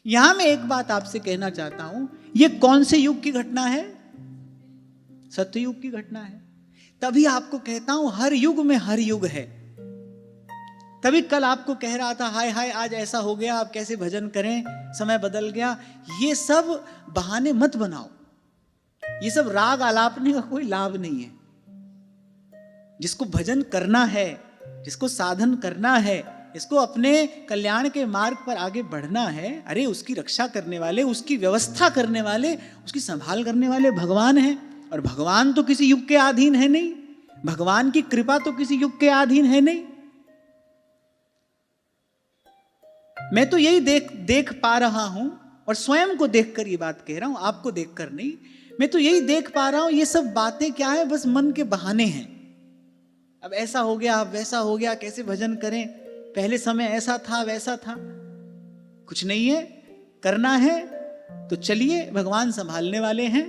यहां मैं एक बात आपसे कहना चाहता हूं, ये कौन से युग की घटना है? सत्ययुग की घटना है। तभी आपको कहता हूं हर युग में हर युग है। तभी कल आपको कह रहा था हाय हाय आज ऐसा हो गया, आप कैसे भजन करें, समय बदल गया। ये सब बहाने मत बनाओ, ये सब राग आलापने का कोई लाभ नहीं है। जिसको भजन करना है, जिसको साधन करना है, इसको अपने कल्याण के मार्ग पर आगे बढ़ना है, अरे उसकी रक्षा करने वाले, उसकी व्यवस्था करने वाले, उसकी संभाल करने वाले भगवान हैं। और भगवान तो किसी युग के अधीन है नहीं, भगवान की कृपा तो किसी युग के अधीन है नहीं। मैं तो यही देख पा रहा हूं, और स्वयं को देखकर ये बात कह रहा हूं, आपको देखकर नहीं। मैं तो यही देख पा रहा हूं, ये सब बातें क्या है, बस मन के बहाने हैं। अब ऐसा हो गया, अब वैसा हो गया, कैसे भजन करें, पहले समय ऐसा था वैसा था। कुछ नहीं है, करना है तो चलिए, भगवान संभालने वाले हैं।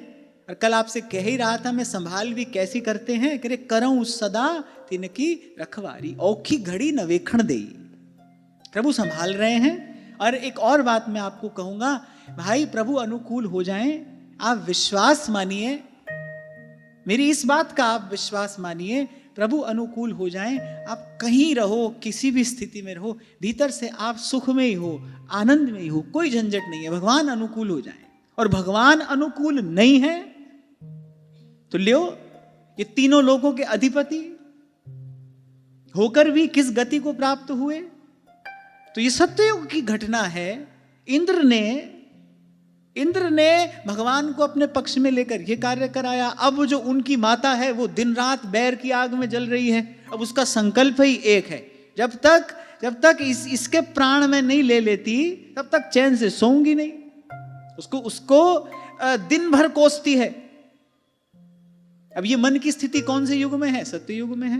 और कल आपसे कह ही रहा था, मैं संभाल भी कैसी करते हैं, करे करऊं सदा तिनकी रखवारी, औखी घड़ी न वेखण देई। प्रभु संभाल रहे हैं। और एक और बात मैं आपको कहूंगा, भाई प्रभु अनुकूल हो जाएं, आप विश्वास मानिए, मेरी इस बात का आप विश्वास मानिए, प्रभु अनुकूल हो जाएं, आप कहीं रहो, किसी भी स्थिति में रहो, भीतर से आप सुख में ही हो, आनंद में ही हो, कोई झंझट नहीं है। भगवान अनुकूल हो जाएं। और भगवान अनुकूल नहीं है तो लियो, ये तीनों लोगों के अधिपति होकर भी किस गति को प्राप्त हुए। तो ये सत्ययुग की घटना है। इंद्र ने भगवान को अपने पक्ष में लेकर ये कार्य कराया। अब जो उनकी माता है वो दिन रात बैर की आग में जल रही है। अब उसका संकल्प ही एक है, जब तक इसके प्राण में नहीं ले लेती तब तक चैन से सोऊंगी नहीं। उसको दिन भर कोसती है। अब ये मन की स्थिति कौन से युग में है? सत्ययुग में है।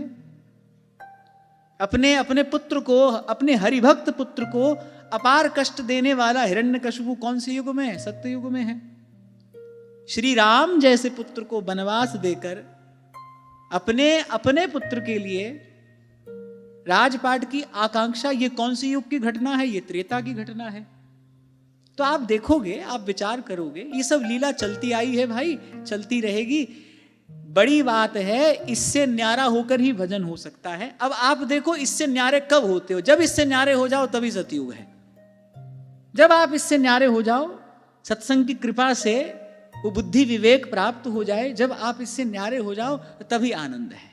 अपने पुत्र को, अपने हरिभक्त पुत्र को अपार कष्ट देने वाला हिरण्यकशिपु कौन से युग में है? सत्ययुग में है। श्री राम जैसे पुत्र को वनवास देकर अपने पुत्र के लिए राजपाट की आकांक्षा, ये कौन सी युग की घटना है? ये त्रेता की घटना है। तो आप देखोगे, आप विचार करोगे, ये सब लीला चलती आई है भाई, चलती रहेगी। बड़ी बात है, इससे न्यारा होकर ही भजन हो सकता है। अब आप देखो इससे न्यारे कब होते हो? जब इससे न्यारे हो जाओ तभी सतयुग है। जब आप इससे न्यारे हो जाओ, सत्संग की कृपा से वो बुद्धि विवेक प्राप्त हो जाए, जब आप इससे न्यारे हो जाओ तभी आनंद है।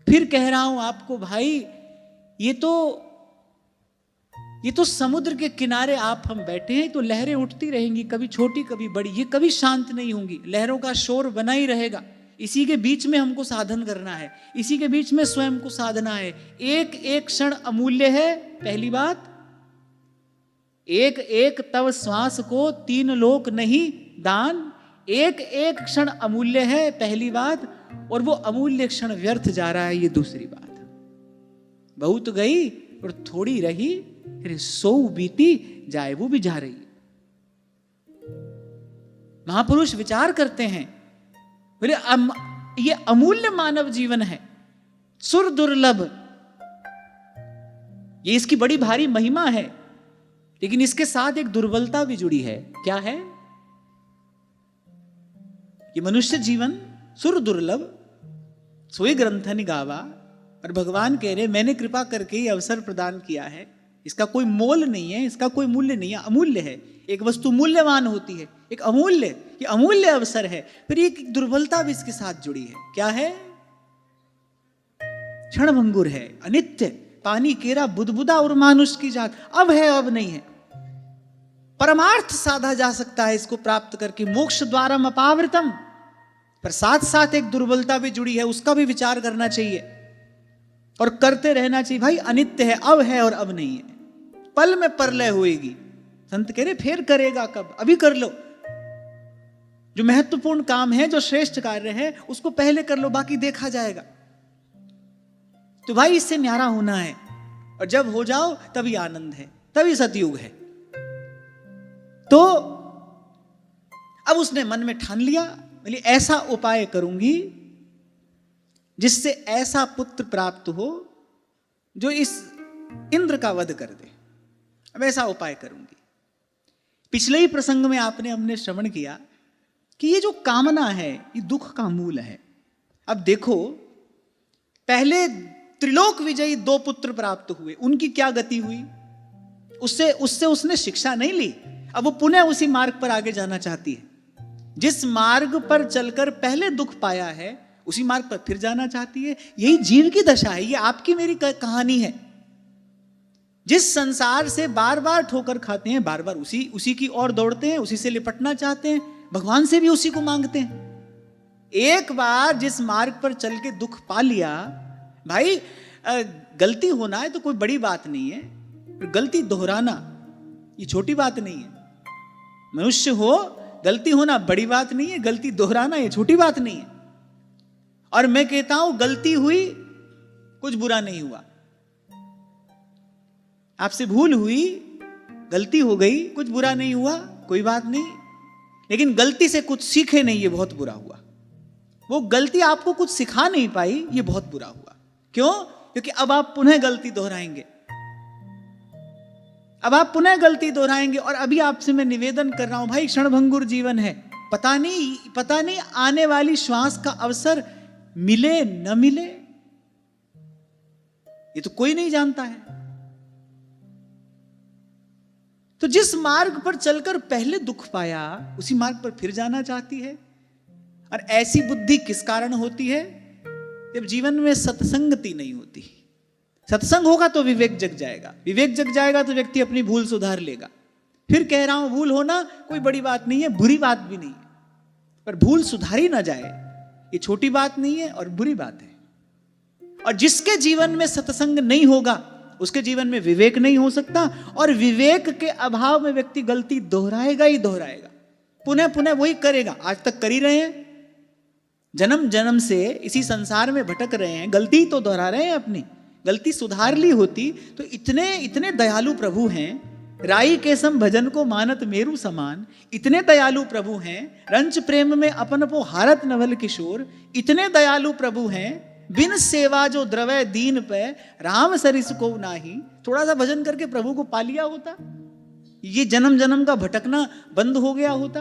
फिर कह रहा हूं आपको भाई, ये तो समुद्र के किनारे आप हम बैठे हैं, तो लहरें उठती रहेंगी, कभी छोटी कभी बड़ी, ये कभी शांत नहीं होंगी, लहरों का शोर बना ही रहेगा। इसी के बीच में हमको साधन करना है, इसी के बीच में स्वयं को साधना है। एक एक क्षण अमूल्य है, पहली बात। एक एक तव श्वास को तीन लोक नहीं दान, एक एक क्षण अमूल्य है, पहली बात। और वो अमूल्य क्षण व्यर्थ जा रहा है, ये दूसरी बात। बहुत गई और थोड़ी रही, फिर सौ बीती जाए, वो भी जा रही है। महापुरुष विचार करते हैं, बोले ये अमूल्य मानव जीवन है, सुर दुर्लभ, ये इसकी बड़ी भारी महिमा है। लेकिन इसके साथ एक दुर्बलता भी जुड़ी है। क्या है? ये मनुष्य जीवन सुर दुर्लभ, सोई ग्रंथन गावा। और भगवान कह रहे, मैंने कृपा करके ये अवसर प्रदान किया है, इसका कोई मोल नहीं है, इसका कोई मूल्य नहीं है, अमूल्य है। एक वस्तु मूल्यवान होती है, एक अमूल्य, ये अमूल्य अवसर है। फिर एक दुर्बलता भी इसके साथ जुड़ी है। क्या है? क्षणभंगुर है, अनित्य, पानी केरा बुदबुदा और मानुष की जात, अब है अब नहीं है। परमार्थ साधा जा सकता है इसको प्राप्त करके, मोक्ष द्वारम अपावृतम, पर साथ साथ एक दुर्बलता भी जुड़ी है, उसका भी विचार करना चाहिए और करते रहना चाहिए। भाई अनित्य है, अब है और अब नहीं है, पल में परलय होएगी। संत कह रहे फिर करेगा कब? अभी कर लो। जो महत्वपूर्ण काम है, जो श्रेष्ठ कार्य है, उसको पहले कर लो, बाकी देखा जाएगा। तो भाई इससे न्यारा होना है, और जब हो जाओ तभी आनंद है, तभी सतयुग है। तो अब उसने मन में ठान लिया, बोली ऐसा उपाय करूंगी जिससे ऐसा पुत्र प्राप्त हो जो इस इंद्र का वध कर दे। अब ऐसा उपाय करूंगी। पिछले ही प्रसंग में हमने श्रवण किया कि ये जो कामना है ये दुख का मूल है। अब देखो, पहले त्रिलोक विजयी 2 पुत्र प्राप्त हुए, उनकी क्या गति हुई? उससे उसने शिक्षा नहीं ली। अब वो पुनः उसी मार्ग पर आगे जाना चाहती है। जिस मार्ग पर चलकर पहले दुख पाया है उसी मार्ग पर फिर जाना चाहती है। यही जीव की दशा है, ये आपकी मेरी कहानी है। जिस संसार से बार बार ठोकर खाते हैं, बार बार उसी की ओर दौड़ते हैं, उसी से लिपटना चाहते हैं, भगवान से भी उसी को मांगते हैं। एक बार जिस मार्ग पर चल के दुख पा लिया, भाई गलती होना है तो कोई बड़ी बात नहीं है, गलती दोहराना ये छोटी बात नहीं है। मनुष्य हो, गलती होना बड़ी बात नहीं है, गलती दोहराना ये छोटी बात नहीं है। और मैं कहता हूं गलती हुई कुछ बुरा नहीं हुआ, आपसे भूल हुई, गलती हो गई, कुछ बुरा नहीं हुआ, कोई बात नहीं। लेकिन गलती से कुछ सीखे नहीं, ये बहुत बुरा हुआ। वो गलती आपको कुछ सिखा नहीं पाई, ये बहुत बुरा हुआ। क्यों? क्योंकि अब आप पुनः गलती दोहराएंगे, अब आप पुनः गलती दोहराएंगे। और अभी आपसे मैं निवेदन कर रहा हूं भाई, क्षणभंगुर जीवन है, पता नहीं आने वाली श्वास का अवसर मिले न मिले, ये तो कोई नहीं जानता है। तो जिस मार्ग पर चलकर पहले दुख पाया उसी मार्ग पर फिर जाना चाहती है। और ऐसी बुद्धि किस कारण होती है? जब जीवन में सत्संगति नहीं होती। सत्संग होगा तो विवेक जग जाएगा, विवेक जग जाएगा तो व्यक्ति अपनी भूल सुधार लेगा। फिर कह रहा हूं, भूल होना कोई बड़ी बात नहीं है, बुरी बात भी नहीं है, पर भूल सुधारी ना जाए ये छोटी बात नहीं है और बुरी बात है। और जिसके जीवन में सत्संग नहीं होगा उसके जीवन में विवेक नहीं हो सकता, और विवेक के अभाव में व्यक्ति गलती दोहराएगा ही दोहराएगा, पुनः पुनः वही करेगा। आज तक कर ही रहे हैं, जन्म जन्म से इसी संसार में भटक रहे हैं, गलती तो दोहरा रहे हैं। अपनी गलती सुधार ली होती तो इतने दयालु प्रभु हैं, राई के सम भजन को मानत मेरु समान, इतने दयालु प्रभु हैं, रंच प्रेम में अपन को हारत नवल किशोर, इतने दयालु प्रभु हैं, बिन सेवा जो द्रवय दीन पे राम सरिस को नाही। थोड़ा सा भजन करके प्रभु को पा लिया होता, ये जन्म जन्म का भटकना बंद हो गया होता।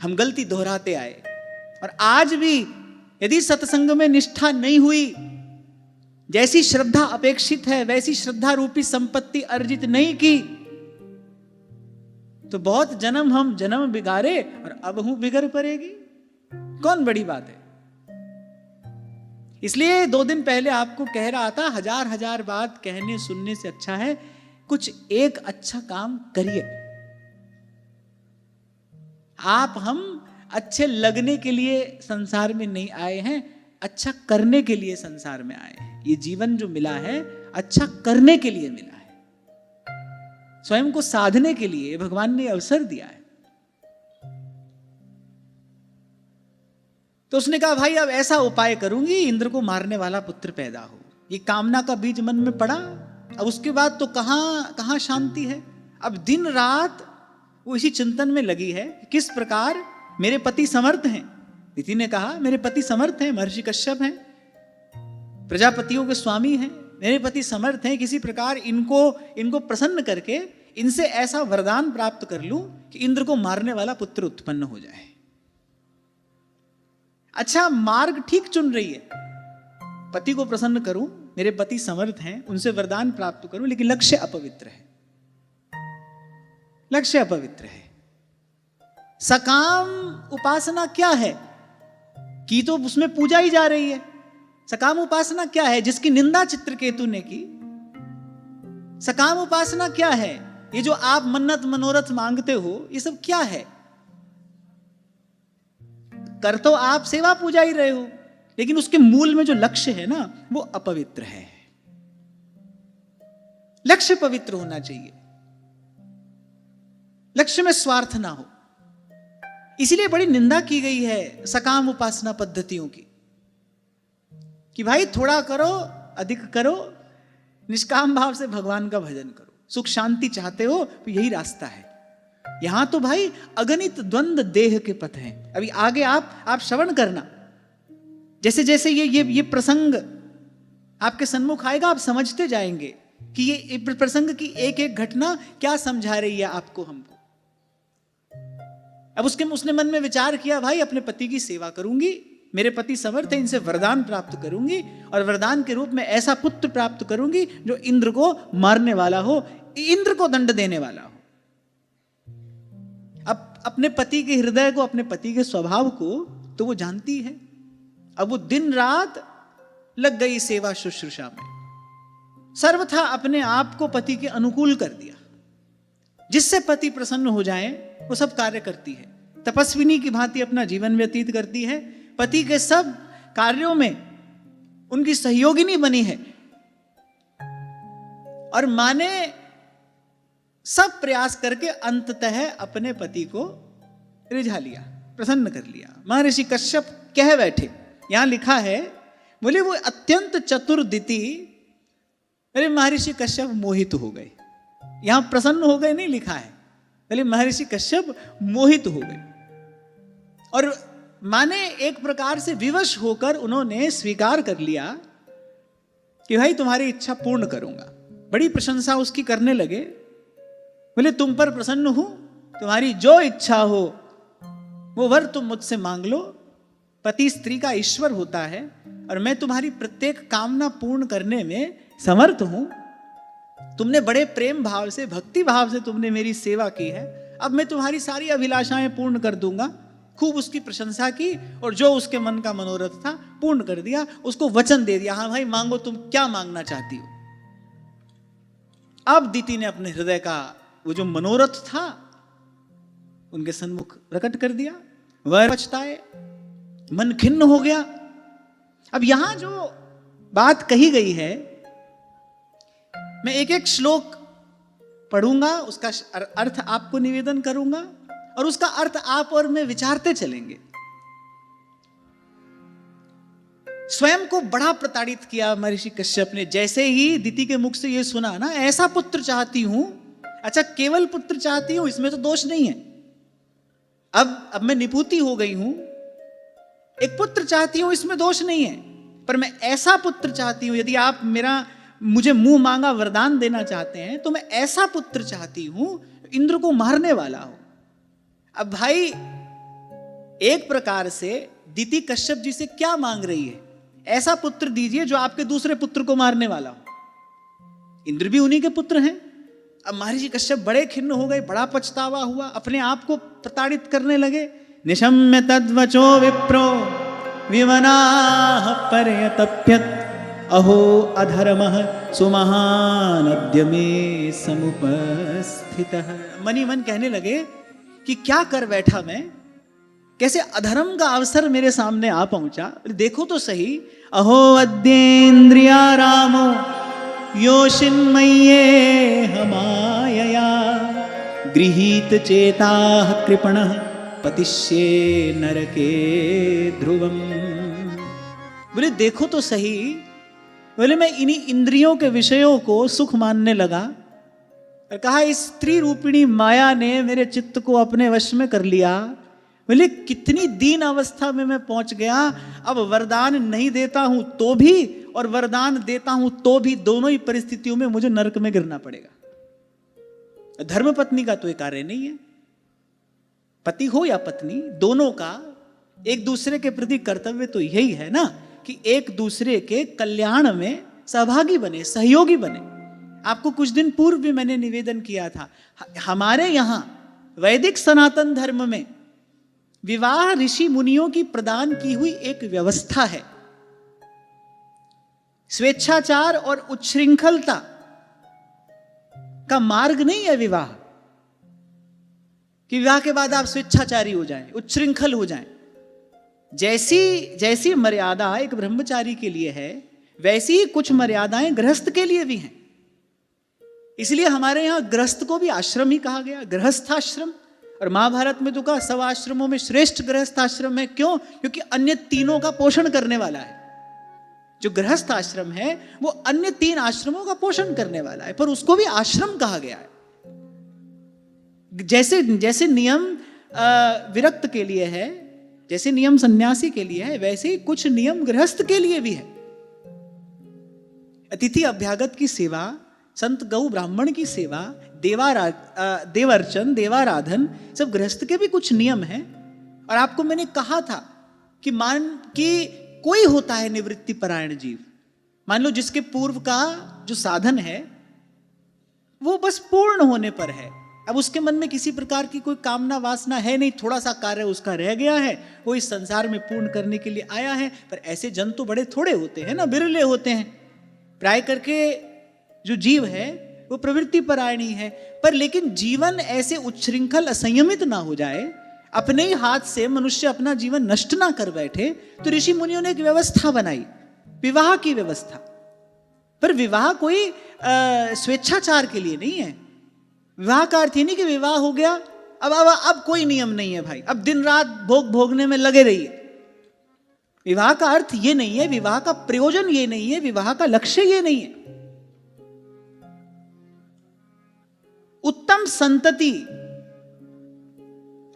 हम गलती दोहराते आए, और आज भी यदि सत्संग में निष्ठा नहीं हुई, जैसी श्रद्धा अपेक्षित है वैसी श्रद्धा रूपी संपत्ति अर्जित नहीं की, तो बहुत जन्म हम जन्म बिगाड़े और अब हूं बिगड़ पड़ेगी, कौन बड़ी बात है। इसलिए 2 दिन पहले आपको कह रहा था, हजार बात कहने सुनने से अच्छा है कुछ एक अच्छा काम करिए। आप हम अच्छे लगने के लिए संसार में नहीं आए हैं, अच्छा करने के लिए संसार में आए हैं। ये जीवन जो मिला है अच्छा करने के लिए मिला है, स्वयं को साधने के लिए भगवान ने अवसर दिया है। तो उसने कहा, भाई अब ऐसा उपाय करूंगी इंद्र को मारने वाला पुत्र पैदा हो। ये कामना का बीज मन में पड़ा, अब उसके बाद तो कहां शांति है। अब दिन रात वो इसी चिंतन में लगी है कि किस प्रकार मेरे पति समर्थ हैं। दिति ने कहा, मेरे पति समर्थ हैं, महर्षि कश्यप हैं, प्रजापतियों के स्वामी हैं, मेरे पति समर्थ हैं, किसी प्रकार इनको प्रसन्न करके इनसे ऐसा वरदान प्राप्त कर लूं कि इंद्र को मारने वाला पुत्र उत्पन्न हो जाए। अच्छा, मार्ग ठीक चुन रही है, पति को प्रसन्न करूं, मेरे पति समर्थ हैं, उनसे वरदान प्राप्त करूं, लेकिन लक्ष्य अपवित्र है, लक्ष्य अपवित्र है। सकाम उपासना क्या है कि तो उसमें पूजा ही जा रही है। सकाम उपासना क्या है जिसकी निंदा चित्रकेतु ने की। सकाम उपासना क्या है, ये जो आप मन्नत मनोरथ मांगते हो ये सब क्या है। कर तो आप सेवा पूजा ही रहे हो, लेकिन उसके मूल में जो लक्ष्य है ना वो अपवित्र है। लक्ष्य पवित्र होना चाहिए, लक्ष्य में स्वार्थ ना हो। इसीलिए बड़ी निंदा की गई है सकाम उपासना पद्धतियों की, कि भाई थोड़ा करो, अधिक करो, निष्काम भाव से भगवान का भजन करो, सुख शांति चाहते हो तो यही रास्ता है। यहां तो भाई अगणित द्वंद्व देह के पथ हैं। अभी आगे आप श्रवण करना, जैसे जैसे ये प्रसंग आपके सन्मुख आएगा, आप समझते जाएंगे कि ये प्रसंग की एक एक घटना क्या समझा रही है आपको, हमको। अब उसने मन में विचार किया, भाई अपने पति की सेवा करूंगी, मेरे पति समर्थ है, इनसे वरदान प्राप्त करूंगी और वरदान के रूप में ऐसा पुत्र प्राप्त करूंगी जो इंद्र को मारने वाला हो, इंद्र को दंड देने वाला हो। अब अपने पति के हृदय को, अपने पति के स्वभाव को तो वो जानती है। अब वो दिन रात लग गई सेवा शुश्रूषा में, सर्वथा अपने आप को पति के अनुकूल कर दिया, जिससे पति प्रसन्न हो जाए वो सब कार्य करती है। तपस्विनी की भांति अपना जीवन व्यतीत करती है, पति के सब कार्यों में उनकी सहयोगिनी बनी है और माने सब प्रयास करके अंततः अपने पति को रिझा लिया, प्रसन्न कर लिया। महर्षि कश्यप कह बैठे, यहां लिखा है, बोले वो अत्यंत चतुर दिति, अरे महर्षि कश्यप मोहित हो गए। यहां प्रसन्न हो गए नहीं लिखा है, बोले महर्षि कश्यप मोहित हो गए और माने एक प्रकार से विवश होकर उन्होंने स्वीकार कर लिया कि भाई तुम्हारी इच्छा पूर्ण करूंगा। बड़ी प्रशंसा उसकी करने लगे, बोले तुम पर प्रसन्न हूं, तुम्हारी जो इच्छा हो वो वर तुम मुझसे मांग लो। पति स्त्री का ईश्वर होता है और मैं तुम्हारी प्रत्येक कामना पूर्ण करने में समर्थ हूं। तुमने बड़े प्रेम भाव से, भक्ति भाव से तुमने मेरी सेवा की है, अब मैं तुम्हारी सारी अभिलाषाएं पूर्ण कर दूंगा। खूब उसकी प्रशंसा की और जो उसके मन का मनोरथ था पूर्ण कर दिया, उसको वचन दे दिया, हाँ भाई मांगो, तुम क्या मांगना चाहती हो। अब दिति ने अपने हृदय का वो जो मनोरथ था उनके सन्मुख प्रकट कर दिया। वह पछताए, मन खिन्न हो गया। अब यहां जो बात कही गई है, मैं एक एक श्लोक पढ़ूंगा, उसका अर्थ आपको निवेदन करूंगा और उसका अर्थ आप और मैं विचारते चलेंगे। स्वयं को बड़ा प्रताड़ित किया महर्षि कश्यप ने। जैसे ही दिति के मुख से यह सुना ना, ऐसा पुत्र चाहती हूं, अच्छा केवल पुत्र चाहती हूं, इसमें तो दोष नहीं है, अब मैं निपुति हो गई हूं, एक पुत्र चाहती हूं इसमें दोष नहीं है, पर मैं ऐसा पुत्र चाहती हूं, यदि आप मुझे मुंह मांगा वरदान देना चाहते हैं तो मैं ऐसा पुत्र चाहती हूं इंद्र को मारने वाला हो। अब भाई एक प्रकार से दिति कश्यप जी से क्या मांग रही है, ऐसा पुत्र दीजिए जो आपके दूसरे पुत्र को मारने वाला हो। इंद्र भी उन्हीं के पुत्र हैं। अब महर्षि कश्यप बड़े खिन्न हो गए, बड़ा पछतावा हुआ, अपने आप को प्रताड़ित करने लगे। निशम्य तद्वचो विप्रो विमनाः पर्यतप्यत अहो अधर्मः सुमहान अद्य मे समुपस्थितः। मनी मन कहने लगे कि क्या कर बैठा मैं, कैसे अधर्म का अवसर मेरे सामने आ पहुंचा। देखो तो सही, अहो अद्येन्द्रिया रामो योषिन्मय्ये हमायया गृहीत चेताः कृपणः पतिष्ये नरके ध्रुवम्। बोले देखो तो सही, बोले मैं इन्हीं इंद्रियों के विषयों को सुख मानने लगा और कहा इस स्त्री रूपिणी माया ने मेरे चित्त को अपने वश में कर लिया। बोले कितनी दीन अवस्था में मैं पहुंच गया। अब वरदान नहीं देता हूं तो भी और वरदान देता हूं तो भी, दोनों ही परिस्थितियों में मुझे नरक में गिरना पड़ेगा। धर्मपत्नी का तो एक कार्य नहीं है, पति हो या पत्नी, दोनों का एक दूसरे के प्रति कर्तव्य तो यही है ना कि एक दूसरे के कल्याण में सहभागी बने, सहयोगी बने। आपको कुछ दिन पूर्व भी मैंने निवेदन किया था, हमारे यहां वैदिक सनातन धर्म में विवाह ऋषि मुनियों की प्रदान की हुई एक व्यवस्था है। स्वेच्छाचार और उच्छृंखलता का मार्ग नहीं है विवाह, कि विवाह के बाद आप स्वेच्छाचारी हो जाएं, उच्छृंखल हो जाएं। जैसी मर्यादा एक ब्रह्मचारी के लिए है, वैसी ही कुछ मर्यादाएं गृहस्थ के लिए भी हैं। इसलिए हमारे यहां गृहस्थ को भी आश्रम ही कहा गया, गृहस्थाश्रम। और महाभारत में तो कहा सब आश्रमों में श्रेष्ठ गृहस्थाश्रम है। क्यों? क्योंकि अन्य तीनों का पोषण करने वाला है। जो गृहस्थ आश्रम है वो अन्य तीन आश्रमों का पोषण करने वाला है, पर उसको भी आश्रम कहा गया है। जैसे नियम विरक्त के लिए है, जैसे नियम सन्यासी के लिए है, वैसे ही कुछ नियम गृहस्थ के लिए भी है। अतिथि अभ्यागत की सेवा, संत गौ ब्राह्मण की सेवा, देवार्चन, देवाराधन, सब गृहस्थ के भी कुछ नियम हैं। और आपको मैंने कहा था कि कोई होता है निवृत्ति परायण जीव, मान लो जिसके पूर्व का जो साधन है वो बस पूर्ण होने पर है, अब उसके मन में किसी प्रकार की कोई कामना वासना है नहीं, थोड़ा सा कार्य उसका रह गया है, वो इस संसार में पूर्ण करने के लिए आया है। पर ऐसे जन तो बड़े थोड़े होते हैं ना, बिरले होते हैं। प्राय करके जो जीव है वो प्रवृत्ति परायण ही है। पर लेकिन जीवन ऐसे उच्छृंखल असंयमित ना हो जाए, अपने ही हाथ से मनुष्य अपना जीवन नष्ट ना कर बैठे, तो ऋषि मुनियों ने एक व्यवस्था बनाई, विवाह की व्यवस्था। पर विवाह कोई स्वेच्छाचार के लिए नहीं है। विवाह का अर्थ ही नहीं कि विवाह हो गया अब कोई नियम नहीं है भाई, अब दिन रात भोगने में लगे रहिए। विवाह का अर्थ ये नहीं है, विवाह का प्रयोजन ये नहीं है, विवाह का लक्ष्य ये नहीं है। उत्तम संतति,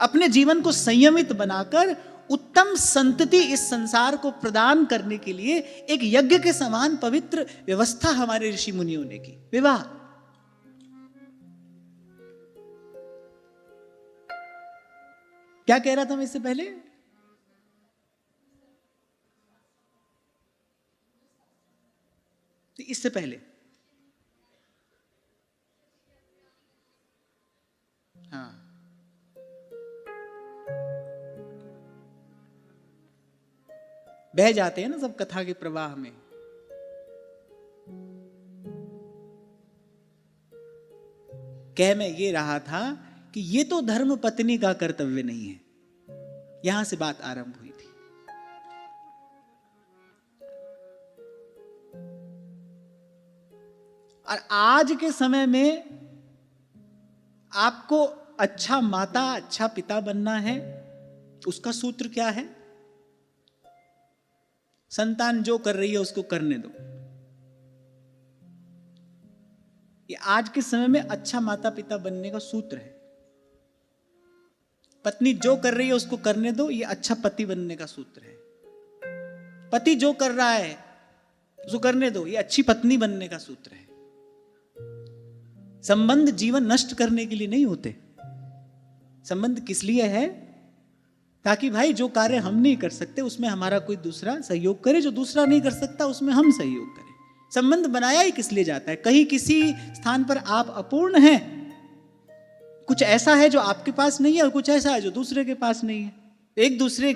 अपने जीवन को संयमित बनाकर उत्तम संतति इस संसार को प्रदान करने के लिए एक यज्ञ के समान पवित्र व्यवस्था हमारे ऋषि मुनियों ने की, विवाह। क्या कह रहा था मैं इससे पहले? इससे पहले हाँ, बह जाते हैं ना सब कथा के प्रवाह में। कह मैं ये रहा था कि ये तो धर्म पत्नी का कर्तव्य नहीं है, यहां से बात आरंभ हुई थी। और आज के समय में आपको अच्छा माता, अच्छा पिता बनना है, उसका सूत्र क्या है? संतान जो कर रही है उसको करने दो। ये आज के समय में अच्छा माता पिता बनने का सूत्र है। पत्नी जो कर रही है उसको करने दो, ये अच्छा पति बनने का सूत्र है। पति जो कर रहा है उसको करने दो, ये अच्छी पत्नी बनने का सूत्र है। संबंध जीवन नष्ट करने के लिए नहीं होते। संबंध किस लिए है? ताकि भाई जो कार्य हम नहीं कर सकते उसमें हमारा कोई दूसरा सहयोग करे, जो दूसरा नहीं कर सकता उसमें हम सहयोग करें। संबंध बनाया ही किस लिए जाता है? कहीं किसी स्थान पर आप अपूर्ण हैं, कुछ ऐसा है जो आपके पास नहीं है और कुछ ऐसा है जो दूसरे के पास नहीं है। एक दूसरे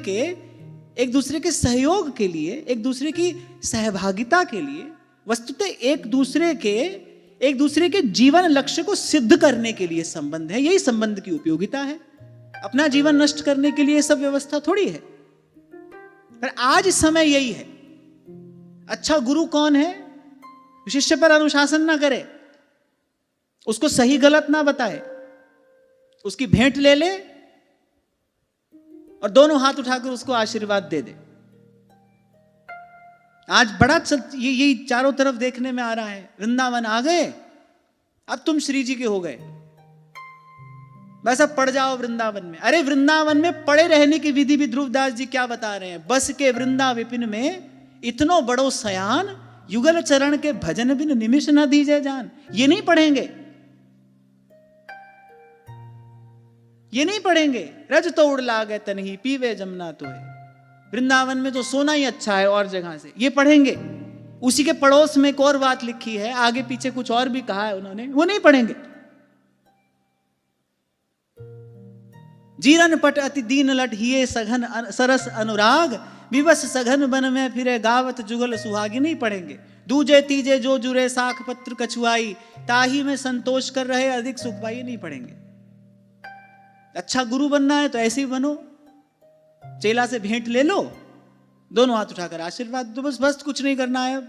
के सहयोग के लिए, एक दूसरे की सहभागिता के लिए, वस्तुतः एक दूसरे के जीवन लक्ष्य को सिद्ध करने के लिए संबंध है। यही संबंध की उपयोगिता है। अपना जीवन नष्ट करने के लिए सब व्यवस्था थोड़ी है। पर आज समय यही है। अच्छा गुरु कौन है? शिष्य पर अनुशासन ना करे, उसको सही गलत ना बताए, उसकी भेंट ले ले और दोनों हाथ उठाकर उसको आशीर्वाद दे दे। आज बड़ा यही चारों तरफ देखने में आ रहा है। वृंदावन आ गए, अब तुम श्री जी के हो गए, बस अब पड़ जाओ वृंदावन में। अरे वृंदावन में पड़े रहने की विधि भी ध्रुवदास जी क्या बता रहे हैं? बस के वृंदा विपिन में इतनो बड़ो सयान, युगल चरण के भजन बिन निमिष न दीजे जान। ये नहीं पढ़ेंगे, ये नहीं पढ़ेंगे। रज तो उड़ लागे तनही पीवे जमुना तो है। वृंदावन में तो सोना ही अच्छा है और जगह से, ये पढ़ेंगे। उसी के पड़ोस में एक और बात लिखी है, आगे पीछे कुछ और भी कहा है उन्होंने, वो नहीं पढ़ेंगे। जीरन पट अति दीन लट हिये सघन सरस अनुराग, विवश सघन बन में फिरे गावत जुगल सुहागी। नहीं पढ़ेंगे। दूजे तीजे जो जुरे साख पत्र कछुआई, ताही में संतोष कर रहे अधिक सुख पाई। नहीं पढ़ेंगे। अच्छा गुरु बनना है तो ऐसे ही बनो, चेला से भेंट ले लो, दोनों हाथ उठाकर आशीर्वाद दो, बस कुछ नहीं करना है।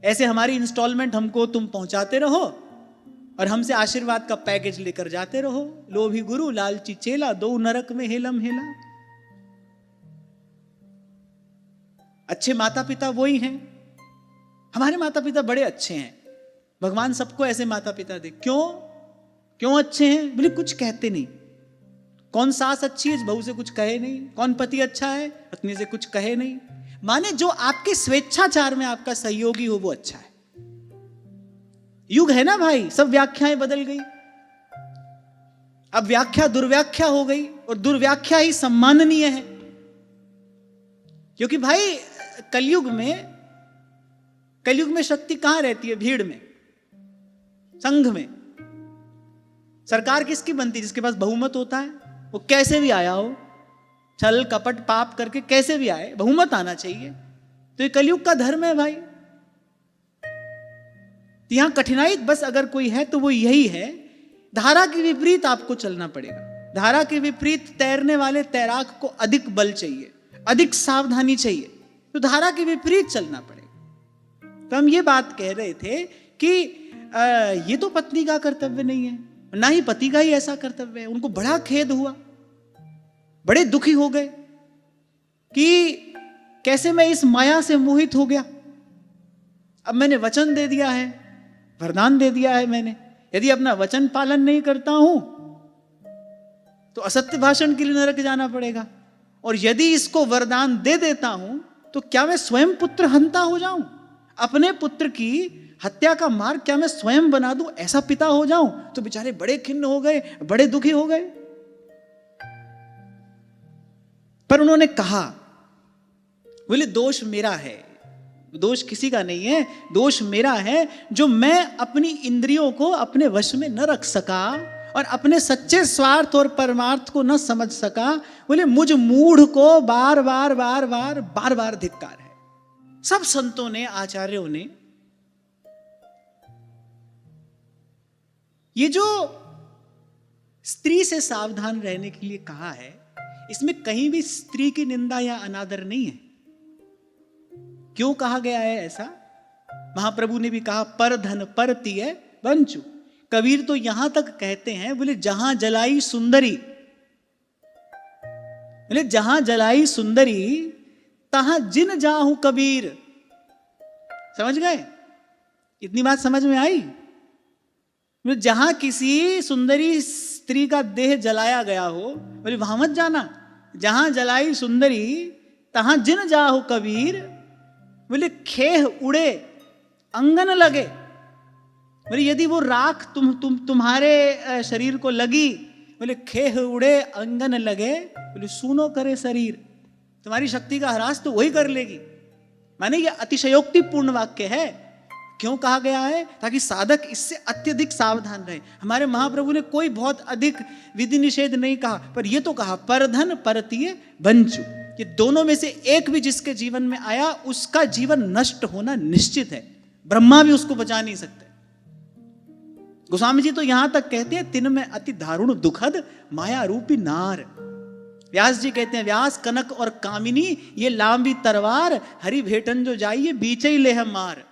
ऐसे हमारी इंस्टॉलमेंट हमको तुम पहुंचाते रहो और हमसे आशीर्वाद का पैकेज लेकर जाते रहो। लोभी गुरु लालची चेला, दो नरक में हेलम हेला। अच्छे माता पिता वही हैं। हमारे माता पिता बड़े अच्छे हैं। भगवान सबको ऐसे माता पिता दे। क्यों अच्छे हैं? बोले कुछ कहते नहीं। कौन सास अच्छी है? बहू से कुछ कहे नहीं। कौन पति अच्छा है? पत्नी से कुछ कहे नहीं। माने जो आपके स्वेच्छाचार में आपका सहयोगी हो वो अच्छा है। युग है ना भाई, सब व्याख्याएं बदल गई। अब व्याख्या दुर्व्याख्या हो गई और दुर्व्याख्या ही सम्माननीय है। क्योंकि भाई कलयुग में शक्ति कहां रहती है? भीड़ में, संघ में। सरकार किसकी बनती है? जिसके पास बहुमत होता है। वो कैसे भी आया हो, छल कपट पाप करके कैसे भी आए, बहुमत आना चाहिए। तो ये कलयुग का धर्म है भाई। तो यहां कठिनाई बस अगर कोई है तो वो यही है, धारा के विपरीत आपको चलना पड़ेगा। धारा के विपरीत तैरने वाले तैराक को अधिक बल चाहिए, अधिक सावधानी चाहिए, तो धारा के विपरीत चलना पड़ेगा। तो हम ये बात कह रहे थे कि ये तो पत्नी का कर्तव्य नहीं है, ना ही पति का ही ऐसा कर्तव्य है। उनको बड़ा खेद हुआ, बड़े दुखी हो गए कि कैसे मैं इस माया से मोहित हो गया। अब मैंने वचन दे दिया है, वरदान दे दिया है मैंने, यदि अपना वचन पालन नहीं करता हूं तो असत्य भाषण के लिए नरक जाना पड़ेगा। और यदि इसको वरदान दे देता हूं तो क्या मैं स्वयं पुत्र हंता हो जाऊं? अपने पुत्र की हत्या का मार्ग क्या मैं स्वयं बना दूं? ऐसा पिता हो जाऊं? तो बेचारे बड़े खिन्न हो गए, बड़े दुखी हो गए। पर उन्होंने कहा, बोले दोष मेरा है, दोष किसी का नहीं है, दोष मेरा है जो मैं अपनी इंद्रियों को अपने वश में न रख सका और अपने सच्चे स्वार्थ और परमार्थ को न समझ सका। बोले मुझ मूढ़ को बार बार धिक्कार है। सब संतों ने, आचार्यों ने ये जो स्त्री से सावधान रहने के लिए कहा है, इसमें कहीं भी स्त्री की निंदा या अनादर नहीं है। क्यों कहा गया है ऐसा? महाप्रभु ने भी कहा पर धन परतिय बंचु। कबीर तो यहां तक कहते हैं, बोले जहां जलाई सुंदरी, बोले जहां जलाई सुंदरी तहां जिन जाहूं कबीर। समझ गए? इतनी बात समझ में आई? बोले जहां किसी सुंदरी स्त्री का देह जलाया गया हो, बोले वहां मत जाना। जहां जलाई सुंदरी तहां जिन जाहु कबीर। बोले खेह उड़े अंगन लगे। बोले यदि वो राख तुम्हारे शरीर को लगी, बोले खेह उड़े अंगन लगे, बोले सुनो करे शरीर। तुम्हारी शक्ति का ह्रास तो वही कर लेगी। माने ये अतिशयोक्तिपूर्ण वाक्य है। क्यों कहा गया है? ताकि साधक इससे अत्यधिक सावधान रहे। हमारे महाप्रभु ने कोई बहुत अधिक विधि निषेध नहीं कहा, पर यह तो कहा परधन परतीय बंचु। ये दोनों में से एक भी जिसके जीवन में आया उसका जीवन नष्ट होना निश्चित है। ब्रह्मा भी उसको बचा नहीं सकते। गोस्वामी जी तो यहां तक कहते हैं, तिन में अति दारुण दुखद माया रूपी नार। व्यास जी कहते हैं, व्यास कनक और कामिनी ये लांबी तरवार, हरि भेटन जो जाइए बीच ही ले मार।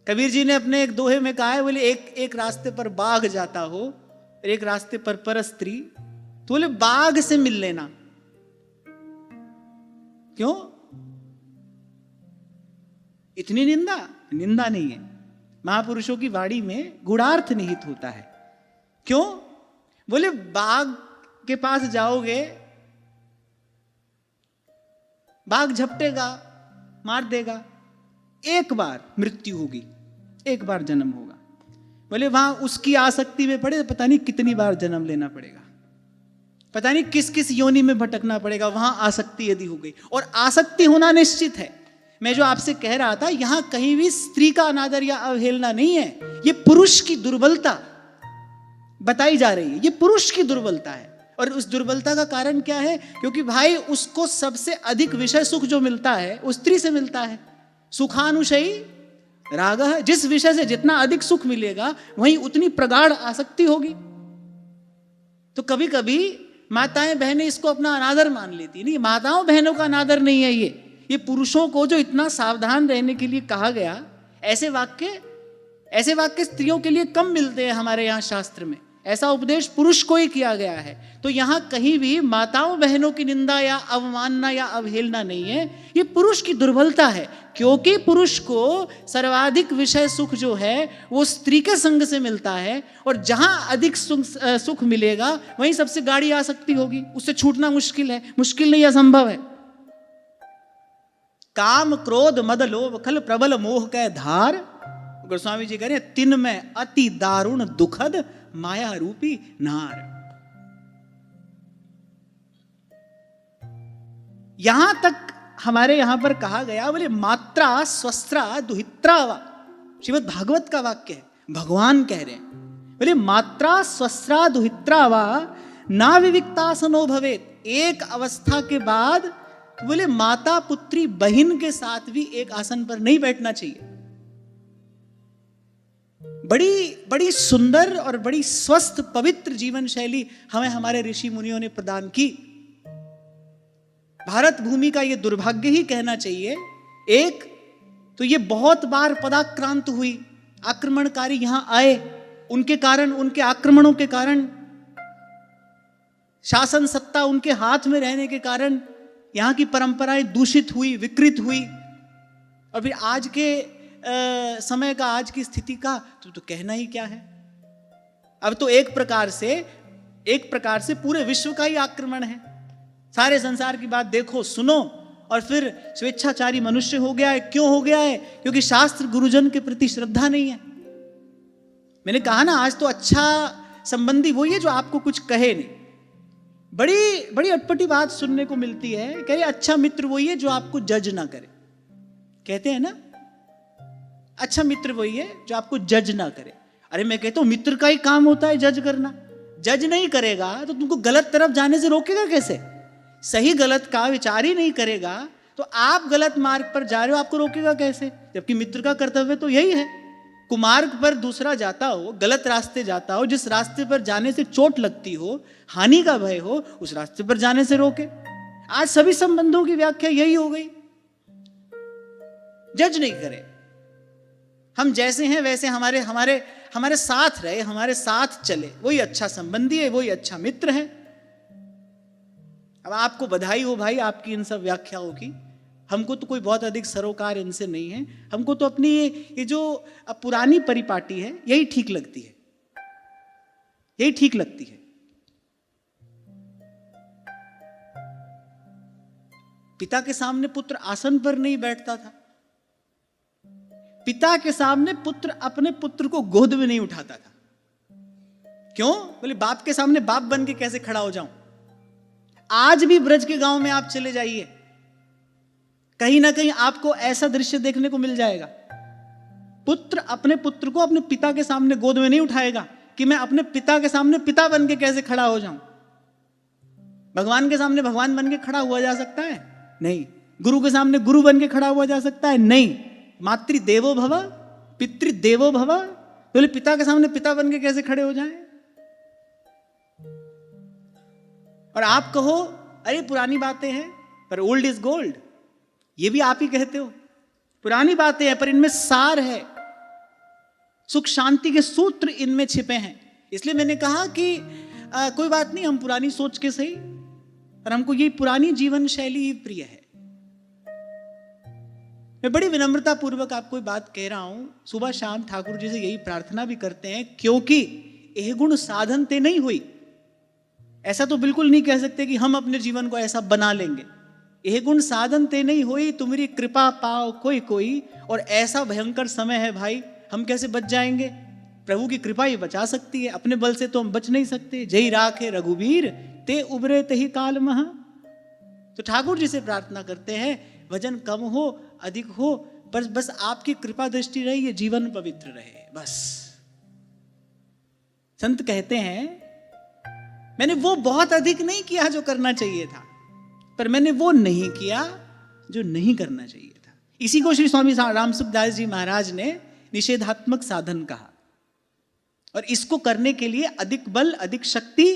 कबीर जी ने अपने एक दोहे में कहा है, बोले एक रास्ते पर बाघ जाता हो और एक रास्ते पर परस्त्री, तो बोले बाघ से मिल लेना। क्यों? इतनी निंदा नहीं है। महापुरुषों की वाणी में गूढ़ार्थ निहित होता है। क्यों? बोले बाघ के पास जाओगे, बाघ झपटेगा, मार देगा, एक बार मृत्यु होगी, एक बार जन्म होगा। बोले वहां उसकी आसक्ति में पड़े, पता नहीं कितनी बार जन्म लेना पड़ेगा, पता नहीं किस किस योनि में भटकना पड़ेगा, वहां आसक्ति यदि हो गई। और आसक्ति होना निश्चित है। मैं जो आपसे कह रहा था, यहां कहीं भी स्त्री का अनादर या अवहेलना नहीं है। ये पुरुष की दुर्बलता बताई जा रही है। ये पुरुष की दुर्बलता है। और उस दुर्बलता का कारण क्या है? क्योंकि भाई उसको सबसे अधिक विषय सुख जो मिलता है वो स्त्री से मिलता है। सुखानुशयी राग है। जिस विषय से जितना अधिक सुख मिलेगा वहीं उतनी प्रगाढ़ आसक्ति होगी। तो कभी कभी माताएं बहनें इसको अपना अनादर मान लेती। नहीं, माताओं बहनों का अनादर नहीं है ये पुरुषों को जो इतना सावधान रहने के लिए कहा गया, ऐसे वाक्य स्त्रियों के लिए कम मिलते हैं हमारे यहाँ शास्त्र में। ऐसा उपदेश पुरुष को ही किया गया है। तो यहाँ कहीं भी माताओं बहनों की निंदा या अवमानना या अवहेलना नहीं है। ये पुरुष की दुर्बलता है, क्योंकि पुरुष को सर्वाधिक विषय सुख जो है वो स्त्री के संग से मिलता है। और जहां अधिक सुख मिलेगा वहीं सबसे गाढ़ी आसक्ति होगी। उससे छूटना मुश्किल है, मुश्किल नहीं, असंभव है। काम क्रोध मद लोभ खल प्रबल मोह कै धार। गोस्वामी जी कह रहे हैं तिन में अति दारुण दुखद माया रूपी नार। यहां तक हमारे यहां पर कहा गया, बोले मात्रा स्वस्त्रा दुहित्रा वा, श्रीमद् भागवत का वाक्य है, भगवान कह रहे हैं, बोले मात्रा स्वस्त्रा दुहित्रा वा ना विविक्तासनो भवेत। एक अवस्था के बाद तो बोले माता पुत्री बहन के साथ भी एक आसन पर नहीं बैठना चाहिए। बड़ी बड़ी सुंदर और बड़ी स्वस्थ पवित्र जीवन शैली हमें हमारे ऋषि मुनियों ने प्रदान की। भारत भूमि का ये दुर्भाग्य ही कहना चाहिए, एक तो ये बहुत बार पदाक्रांत हुई, आक्रमणकारी यहां आए, उनके कारण, उनके आक्रमणों के कारण, शासन सत्ता उनके हाथ में रहने के कारण यहां की परंपराएं दूषित हुई, विकृत हुई। और फिर आज के समय का, आज की स्थिति का तो कहना ही क्या है। अब तो एक प्रकार से पूरे विश्व का ही आक्रमण है। सारे संसार की बात देखो, सुनो, और फिर स्वेच्छाचारी मनुष्य हो गया है। क्यों हो गया है? क्योंकि शास्त्र गुरुजन के प्रति श्रद्धा नहीं है। मैंने कहा ना, आज तो अच्छा संबंधी वही है जो आपको कुछ कहे नहीं। बड़ी बड़ी अटपटी बात सुनने को मिलती है, कह रहे अच्छा मित्र वही है जो आपको जज ना करे। कहते हैं ना, अच्छा मित्र वही है जो आपको जज ना करे। अरे मैं कहता हूं मित्र का ही काम होता है जज करना। जज नहीं करेगा तो तुमको गलत तरफ जाने से रोकेगा कैसे? सही गलत का विचार ही नहीं करेगा तो आप गलत मार्ग पर जा रहे हो, आपको रोकेगा कैसे? जबकि मित्र का कर्तव्य तो यही है, कुमार्ग पर दूसरा जाता हो, गलत रास्ते जाता हो, जिस रास्ते पर जाने से चोट लगती हो, हानि का भय हो, उस रास्ते पर जाने से रोके। आज सभी संबंधों की व्याख्या यही हो गई, जज नहीं करे। हम जैसे हैं वैसे हमारे साथ रहे, हमारे साथ चले, वही अच्छा संबंधी है, वही अच्छा मित्र है। अब आपको बधाई हो भाई आपकी इन सब व्याख्याओं की। हमको तो कोई बहुत अधिक सरोकार इनसे नहीं है। हमको तो अपनी ये जो पुरानी परिपाटी है यही ठीक लगती है, यही ठीक लगती है। पिता के सामने पुत्र आसन पर नहीं बैठता था, पिता के सामने पुत्र अपने पुत्र को गोद में नहीं उठाता था। क्यों? बोले बाप के सामने बाप बन के कैसे खड़ा हो जाऊं। आज भी ब्रज के गांव में आप चले जाइए, कहीं ना कहीं आपको ऐसा दृश्य देखने को मिल जाएगा। पुत्र अपने पुत्र को अपने पिता के सामने गोद में नहीं उठाएगा कि मैं अपने पिता के सामने पिता बन के कैसे खड़ा हो जाऊं। भगवान के सामने भगवान बन के खड़ा हुआ जा सकता है? नहीं। गुरु के सामने गुरु बन के खड़ा हुआ जा सकता है? नहीं। मातृदेवो भव पितृदेवो भव, बोले पिता के सामने पिता बन के कैसे खड़े हो जाएं। और आप कहो अरे पुरानी बातें हैं, पर ओल्ड इज गोल्ड, ये भी आप ही कहते हो। पुरानी बातें हैं पर इनमें सार है, सुख शांति के सूत्र इनमें छिपे हैं। इसलिए मैंने कहा कि कोई बात नहीं, हम पुरानी सोच के सही, पर हमको ये पुरानी जीवन शैली ही प्रिय है। मैं बड़ी विनम्रता पूर्वक आपको बात कह रहा हूं, सुबह शाम ठाकुर जी से यही प्रार्थना भी करते हैं, क्योंकि यह गुण साधन ते नहीं हुई। ऐसा तो बिल्कुल नहीं कह सकते कि हम अपने जीवन को ऐसा बना लेंगे। यह गुण साधन ते नहीं हुई, तुम्हारी कृपा पाओ कोई कोई। और ऐसा भयंकर समय है भाई, हम कैसे बच जाएंगे? प्रभु की कृपा ही बचा सकती है, अपने बल से तो हम बच नहीं सकते। जय राखे रघुवीर ते उबरे तही काल महा। तो ठाकुर जी से प्रार्थना करते हैं, वजन कम हो अधिक हो, पर बस आपकी कृपा दृष्टि रहे, ये जीवन पवित्र रहे बस। संत कहते हैं मैंने वो बहुत अधिक नहीं किया जो करना चाहिए था, पर मैंने वो नहीं किया जो नहीं करना चाहिए था। इसी को श्री स्वामी रामसुखदास जी महाराज ने निषेधात्मक साधन कहा। और इसको करने के लिए अधिक बल, अधिक शक्ति,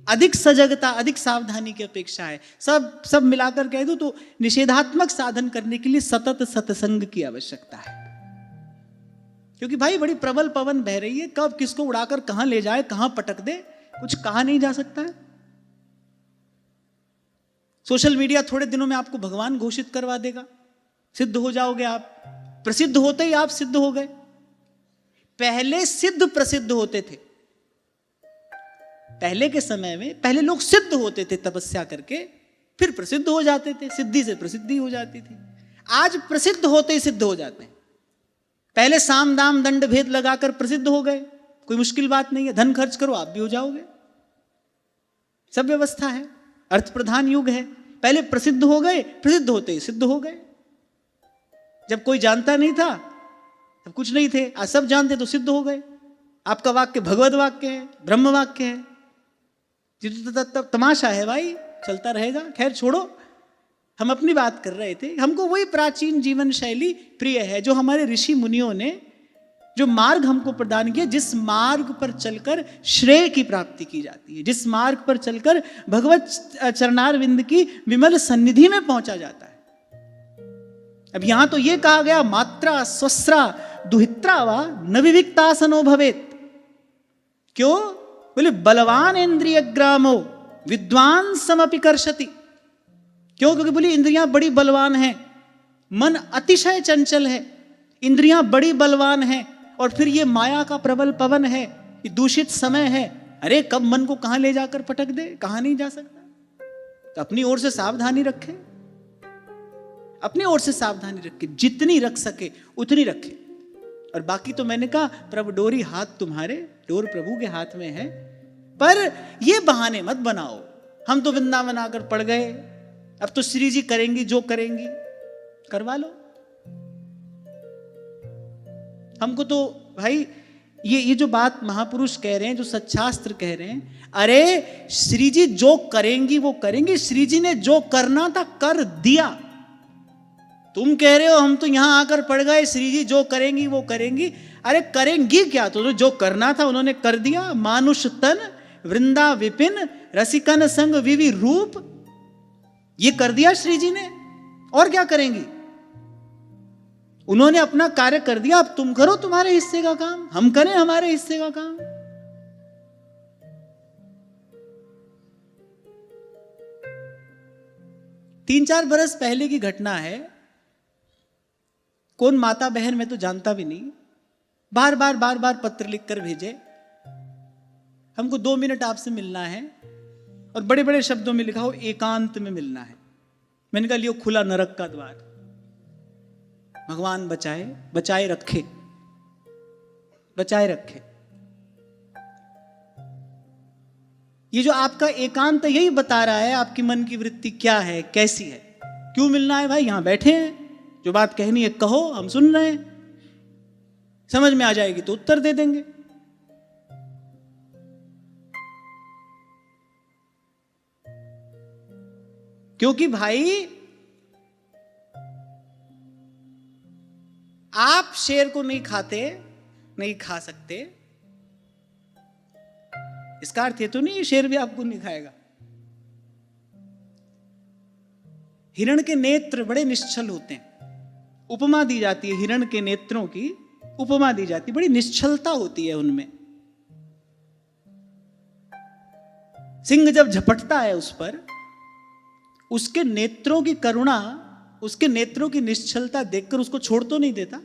अधिक सजगता, अधिक सावधानी की अपेक्षा है। सब मिलाकर कह दूं तो निषेधात्मक साधन करने के लिए सतत सत्संग की आवश्यकता है। क्योंकि भाई बड़ी प्रबल पवन बह रही है, कब किसको उड़ाकर कहां ले जाए, कहां पटक दे, कुछ कहा नहीं जा सकता है। सोशल मीडिया थोड़े दिनों में आपको भगवान घोषित करवा देगा, सिद्ध हो जाओगे आप। प्रसिद्ध होते ही आप सिद्ध हो गए। पहले सिद्ध प्रसिद्ध होते थे। पहले के समय में पहले लोग सिद्ध होते थे तपस्या करके, फिर प्रसिद्ध हो जाते थे, सिद्धि से प्रसिद्धि हो जाती थी। आज प्रसिद्ध होते ही सिद्ध हो जाते हैं। पहले साम दाम दंड भेद लगाकर प्रसिद्ध हो गए, कोई मुश्किल बात नहीं है, धन खर्च करो आप भी हो जाओगे, सब व्यवस्था है, अर्थ प्रधान युग है। पहले प्रसिद्ध हो गए, प्रसिद्ध होते ही सिद्ध हो गए। जब कोई जानता नहीं था तब कुछ नहीं थे, आज सब जानते तो सिद्ध हो गए। आपका वाक्य भगवत वाक्य है, ब्रह्म वाक्य है, तो तमाशा है भाई, चलता रहेगा। खैर छोड़ो, हम अपनी बात कर रहे थे। हमको वही प्राचीन जीवन शैली प्रिय है जो हमारे ऋषि मुनियों ने जो मार्ग हमको प्रदान किया, जिस मार्ग पर चलकर श्रेय की प्राप्ति की जाती है, जिस मार्ग पर चलकर भगवत चरणारविंद की विमल सन्निधि में पहुंचा जाता है। अब यहां तो ये कहा गया मात्रा स्वस्रा दुहित्रा वा न विविक्तासनो भवेत। क्यों? बोले बलवान इंद्रिय ग्रामो विद्वान समपि कर्षति। क्यों? क्योंकि बोली इंद्रियां बड़ी बलवान हैं, मन अतिशय चंचल है, इंद्रियां बड़ी बलवान हैं, और फिर ये माया का प्रबल पवन है, ये दूषित समय है। अरे कब मन को कहां ले जाकर पटक दे, कहां नहीं जा सकता। तो अपनी ओर से सावधानी रखे, अपनी ओर से सावधानी रखे, जितनी रख सके उतनी रखे। और बाकी तो मैंने कहा प्रभु डोरी हाथ तुम्हारे, डोर प्रभु के हाथ में है। पर ये बहाने मत बनाओ, हम तो वृंदावन आकर पड़ गए, अब तो श्री जी करेंगी जो करेंगी, करवा लो। हमको तो भाई ये जो बात महापुरुष कह रहे हैं, जो सच्चास्त्र कह रहे हैं, अरे श्री जी जो करेंगी वो करेंगी, श्री जी ने जो करना था कर दिया। तुम कह रहे हो हम तो यहां आकर पड़ गए, श्री जी जो करेंगी वो करेंगी। अरे करेंगी क्या, तो जो करना था उन्होंने कर दिया। मानुष तन वृंदा विपिन रसिकन संग विवि रूप, ये कर दिया श्री जी ने, और क्या करेंगी। उन्होंने अपना कार्य कर दिया, अब तुम करो तुम्हारे हिस्से का काम, हम करें हमारे हिस्से का काम। तीन चार बरस पहले की घटना है, कौन माता बहन मैं तो जानता भी नहीं, बार बार पत्र लिखकर भेजे, हमको 2 मिनट आपसे मिलना है, और बड़े बड़े शब्दों में लिखा हो एकांत में मिलना है। मैंने कहा लियो खुला नरक का द्वार, भगवान बचाए, बचाए रखे, बचाए रखे। ये जो आपका एकांत यही बता रहा है आपकी मन की वृत्ति क्या है, कैसी है। क्यों मिलना है भाई, यहां बैठे हैं, जो बात कहनी है कहो, हम सुन रहे हैं, समझ में आ जाएगी तो उत्तर दे देंगे। क्योंकि भाई आप शेर को नहीं खाते, नहीं खा सकते, इसका अर्थ ये तो नहीं शेर भी आपको नहीं खाएगा। हिरण के नेत्र बड़े निश्चल होते हैं, उपमा दी जाती है हिरण के नेत्रों की, उपमा दी जाती है, बड़ी निश्चलता होती है उनमें। सिंह जब झपटता है उस पर, उसके नेत्रों की करुणा, उसके नेत्रों की निश्चलता देखकर उसको छोड़ तो नहीं देता,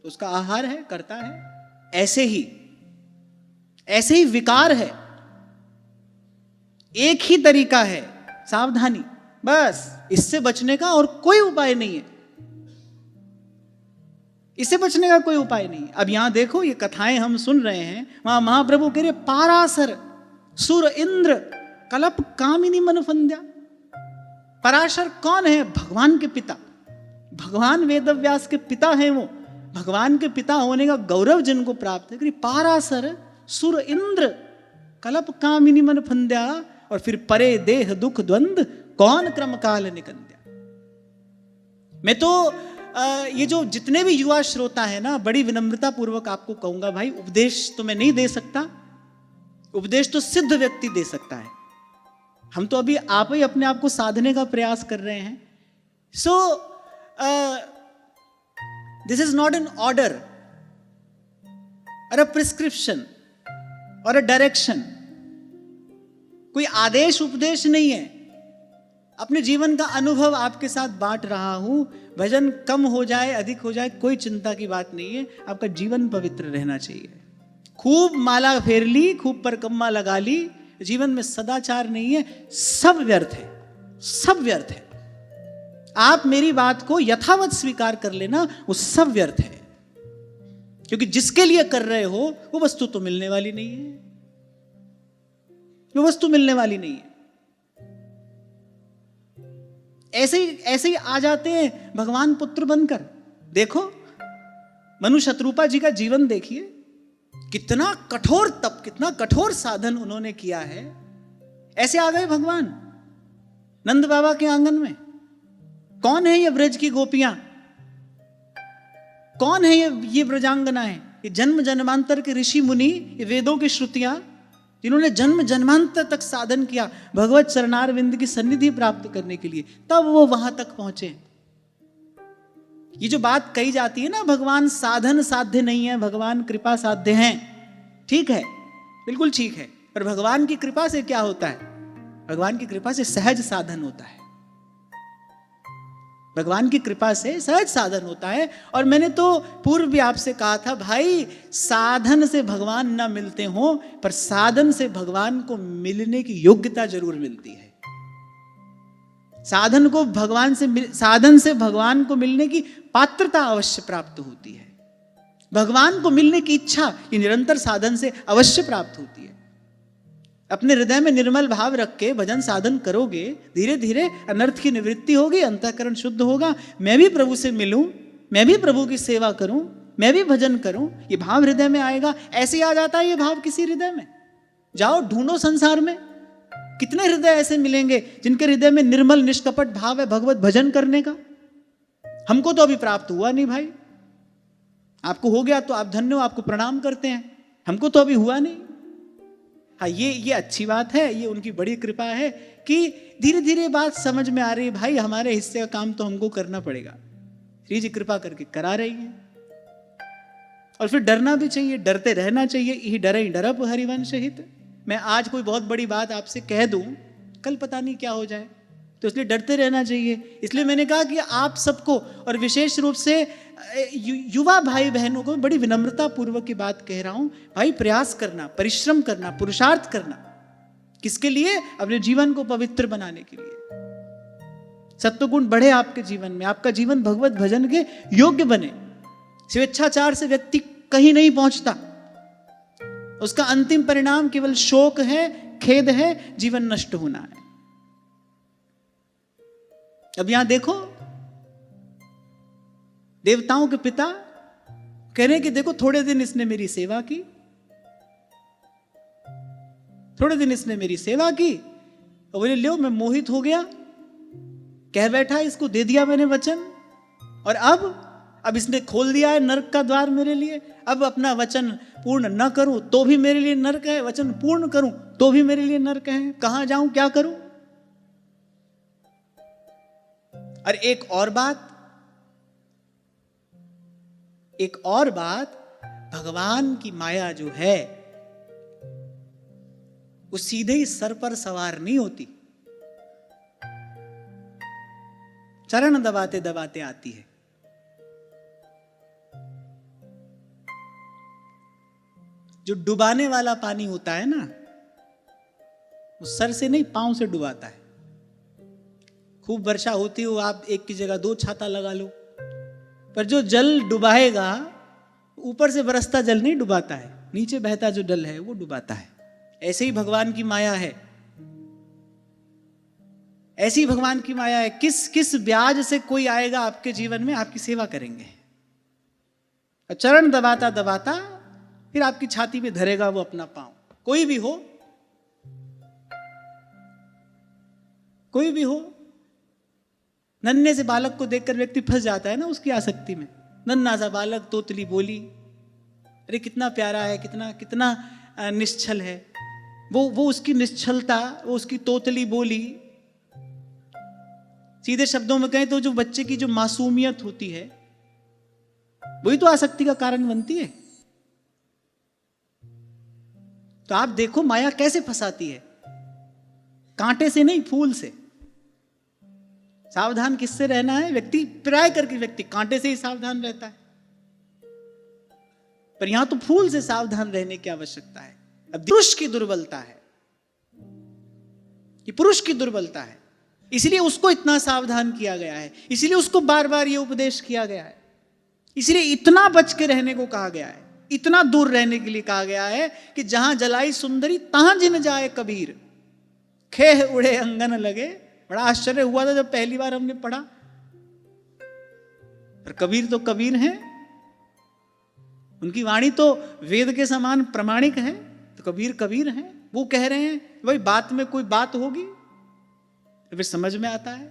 उसका आहार है, करता है। ऐसे ही विकार है, एक ही तरीका है, सावधानी, बस इससे बचने का और कोई उपाय नहीं है, इससे बचने का कोई उपाय नहीं। अब यहां देखो ये कथाएं हम सुन रहे हैं, वहां महाप्रभु कह रहे पारासर सुर इंद्र कलप कामिनी मनफंद्या। पराशर कौन है? भगवान के पिता, भगवान वेदव्यास के पिता हैं वो। भगवान के पिता होने का गौरव जिनको प्राप्त है, पारासर सुर इंद्र कलप कामिनी मन फंद्या, और फिर परे देह दुख द्वंद कौन क्रम काल निकंद्या। मैं तो ये जो जितने भी युवा श्रोता है ना, बड़ी विनम्रता पूर्वक आपको कहूंगा भाई, उपदेश तो मैं नहीं दे सकता, उपदेश तो सिद्ध व्यक्ति दे सकता है। हम तो अभी आप ही अपने आप को साधने का प्रयास कर रहे हैं। So this is not an order और अ प्रिस्क्रिप्शन और अ डायरेक्शन, कोई आदेश उपदेश नहीं है। अपने जीवन का अनुभव आपके साथ बांट रहा हूं। भजन कम हो जाए अधिक हो जाए कोई चिंता की बात नहीं है, आपका जीवन पवित्र रहना चाहिए। खूब माला फेर ली, खूब परकम्मा लगा ली, जीवन में सदाचार नहीं है, सब व्यर्थ है, सब व्यर्थ है। आप मेरी बात को यथावत स्वीकार कर लेना, वो सब व्यर्थ है, क्योंकि जिसके लिए कर रहे हो वो वस्तु तो मिलने वाली नहीं है, वो वस्तु मिलने वाली नहीं है। ऐसे ही आ जाते हैं भगवान पुत्र बनकर। देखो मनु शत्रुपा जी का जीवन देखिए, कितना कठोर तप, कितना कठोर साधन उन्होंने किया है, ऐसे आ गए भगवान नंद बाबा के आंगन में। कौन है ये ब्रज की गोपियां, कौन है ये ब्रजांगनाएं, ये जन्म जन्मांतर के ऋषि मुनि, ये वेदों की श्रुतियां, जिन्होंने जन्म जन्मांतर तक साधन किया भगवत चरणारविंद की सन्निधि प्राप्त करने के लिए, तब वो वहां तक पहुंचे। ये जो बात कही जाती है ना, भगवान साधन साध्य नहीं है, भगवान कृपा साध्य हैं, ठीक है, बिल्कुल ठीक है, पर भगवान की कृपा से क्या होता है? भगवान की कृपा से सहज साधन होता है, भगवान की कृपा से सहज साधन होता है। और मैंने तो पूर्व भी आपसे कहा था, भाई साधन से भगवान ना मिलते हो, पर साधन से भगवान को मिलने की योग्यता जरूर मिलती है। साधन से भगवान को मिलने की पात्रता अवश्य प्राप्त होती है। भगवान को मिलने की इच्छा ये निरंतर साधन से अवश्य प्राप्त होती है। अपने हृदय में निर्मल भाव रख के भजन साधन करोगे, धीरे धीरे अनर्थ की निवृत्ति होगी, अंतःकरण शुद्ध होगा। मैं भी प्रभु से मिलूं, मैं भी प्रभु की सेवा करूं, मैं भी भजन करूं, ये भाव हृदय में आएगा। ऐसे आ जाता है ये भाव किसी हृदय में। जाओ ढूंढो संसार में, कितने हृदय ऐसे मिलेंगे जिनके हृदय में निर्मल निष्कपट भाव है भगवत भजन करने का। हमको तो अभी प्राप्त हुआ नहीं भाई, आपको हो गया तो आप धन्य हो, आपको प्रणाम करते हैं, हमको तो अभी हुआ नहीं। हाँ, ये अच्छी बात है, ये उनकी बड़ी कृपा है कि धीरे धीरे बात समझ में आ रही है, भाई हमारे हिस्से का काम तो हमको करना पड़ेगा, श्री जी कृपा करके करा रही है। और फिर डरना भी चाहिए, डरते रहना चाहिए, यही डरे ही डरप हरिवंश हित। मैं आज कोई बहुत बड़ी बात आपसे कह दूं, कल पता नहीं क्या हो जाए, तो इसलिए डरते रहना चाहिए। इसलिए मैंने कहा कि आप सबको, और विशेष रूप से युवा भाई बहनों को बड़ी विनम्रता पूर्वक की बात कह रहा हूं, भाई प्रयास करना, परिश्रम करना, पुरुषार्थ करना, किसके लिए? अपने जीवन को पवित्र बनाने के लिए। सत्वगुण बढ़े आपके जीवन में, आपका जीवन भगवत भजन के योग्य बने। स्वेच्छाचार से व्यक्ति कहीं नहीं पहुंचता, उसका अंतिम परिणाम केवल शोक है, खेद है, जीवन नष्ट होना है। अब यहां देखो, देवताओं के पिता कह रहे हैं कि देखो थोड़े दिन इसने मेरी सेवा की, थोड़े दिन इसने मेरी सेवा की, और बोले लो मैं मोहित हो गया, कह बैठा, इसको दे दिया मैंने वचन, और अब इसने खोल दिया है नरक का द्वार मेरे लिए। अब अपना वचन पूर्ण न करूं तो भी मेरे लिए नरक है, वचन पूर्ण करूं तो भी मेरे लिए नरक है, कहां जाऊं, क्या करूं? और एक और बात, भगवान की माया जो है वो सीधे ही सर पर सवार नहीं होती, चरण दबाते दबाते आती है। जो डुबाने वाला पानी होता है ना, वो सर से नहीं पांव से डुबाता है। खूब वर्षा होती हो, आप एक की जगह 2 छाता लगा लो, पर जो जल डुबाएगा ऊपर से बरसता जल नहीं डुबाता है, नीचे बहता जो जल है वो डुबाता है। ऐसे ही भगवान की माया है, ऐसी भगवान की माया है। किस ब्याज से कोई आएगा आपके जीवन में, आपकी सेवा करेंगे, चरण दबाता दबाता फिर आपकी छाती पे धरेगा वो अपना पांव। कोई भी हो, नन्हे से बालक को देखकर व्यक्ति फंस जाता है ना उसकी आसक्ति में। नन्हा सा बालक, तोतली बोली, अरे कितना प्यारा है, कितना निश्चल है, वो उसकी निश्चलता, वो उसकी तोतली बोली, सीधे शब्दों में कहें तो जो बच्चे की जो मासूमियत होती है वही तो आसक्ति का कारण बनती है। तो आप देखो माया कैसे फंसाती है, कांटे से नहीं, फूल से। सावधान किससे रहना है? व्यक्ति प्राय करके व्यक्ति कांटे से ही सावधान रहता है, पर यहां तो फूल से सावधान रहने की आवश्यकता है। अब पुरुष की दुर्बलता है, ये पुरुष की दुर्बलता है। इसलिए उसको इतना सावधान किया गया है, इसलिए उसको बार बार ये उपदेश किया गया है, इसलिए इतना बच के रहने को कहा गया है, इतना दूर रहने के लिए कहा गया है कि जहां जलाई सुंदरी तहां जिन जाए कबीर, खेह उड़े अंगन लगे। बड़ा आश्चर्य हुआ था जब पहली बार हमने पढ़ा। पर कबीर तो कबीर हैं, उनकी वाणी तो वेद के समान प्रमाणिक है, तो कबीर कबीर हैं। वो कह रहे हैं भाई बात में कोई बात होगी तो फिर समझ में आता है,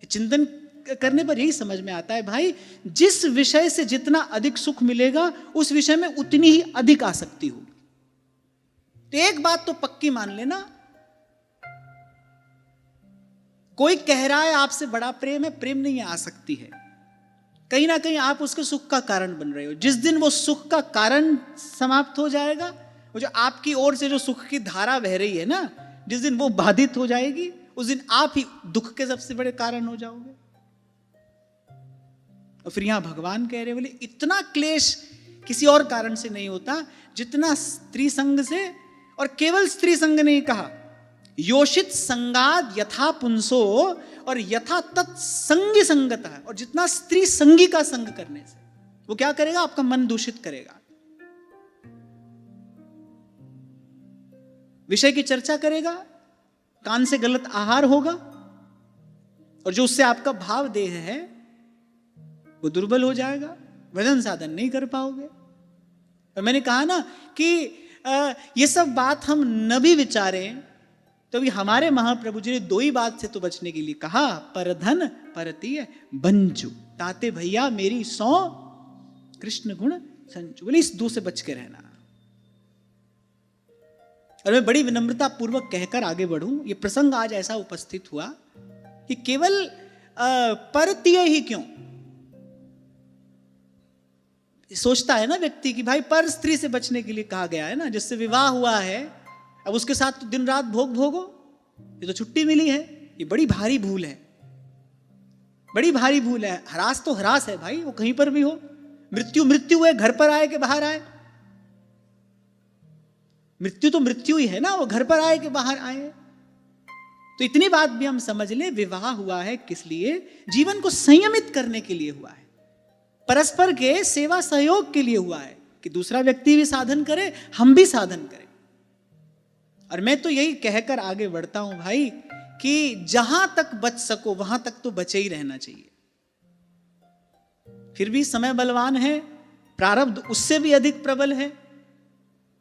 चिंतन करने पर यही समझ में आता है भाई, जिस विषय से जितना अधिक सुख मिलेगा उस विषय में उतनी ही अधिक आसक्ति होगी। तो एक बात तो पक्की मान लेना, कोई कह रहा है आपसे बड़ा प्रेम है, प्रेम नहीं है, आसक्ति है। कहीं ना कहीं आप उसके सुख का कारण बन रहे हो। जिस दिन वो सुख का कारण समाप्त हो जाएगा, वो जो आपकी ओर से जो सुख की धारा बह रही है ना, जिस दिन वो बाधित हो जाएगी, उस दिन आप ही दुख के सबसे बड़े कारण हो जाओगे। और फिर यहां भगवान कह रहे बोले इतना क्लेश किसी और कारण से नहीं होता जितना स्त्री संग से। और केवल स्त्री संग नहीं कहा, योषित संगाद यथा पुंसो और यथा तत्संगी संगत है। और जितना स्त्री संगी का संग करने से वो क्या करेगा, आपका मन दूषित करेगा, विषय की चर्चा करेगा, कान से गलत आहार होगा, और जो उससे आपका भाव देह है वो दुर्बल हो जाएगा, वजन साधन नहीं कर पाओगे। और मैंने कहा ना कि ये सब बात हम न भी विचारें तो भी हमारे महाप्रभु जी ने दो ही बात से तो बचने के लिए कहा, परधन परतीय बंजू, ताते भैया मेरी सौ कृष्ण गुण संचू। बोले इस दो से बच के रहना। और मैं बड़ी विनम्रता पूर्वक कहकर आगे बढ़ूं, ये प्रसंग आज ऐसा उपस्थित हुआ कि केवल परतीय ही क्यों, सोचता है ना व्यक्ति कि भाई पर स्त्री से बचने के लिए कहा गया है ना, जिससे विवाह हुआ है, अब उसके साथ तो दिन रात भोग भोगो, ये तो छुट्टी मिली है। ये बड़ी भारी भूल है, बड़ी भारी भूल है। हरास तो हरास है भाई, वो कहीं पर भी हो। मृत्यु मृत्यु है, घर पर आए कि बाहर आए, मृत्यु तो मृत्यु ही है ना, वो घर पर आए कि बाहर आए। तो इतनी बात भी हम समझ लें, विवाह हुआ है किस लिए, जीवन को संयमित करने के लिए हुआ है, परस्पर के सेवा सहयोग के लिए हुआ है, कि दूसरा व्यक्ति भी साधन करे, हम भी साधन करें। और मैं तो यही कहकर आगे बढ़ता हूं भाई कि जहां तक बच सको वहां तक तो बचे ही रहना चाहिए। फिर भी समय बलवान है, प्रारब्ध उससे भी अधिक प्रबल है,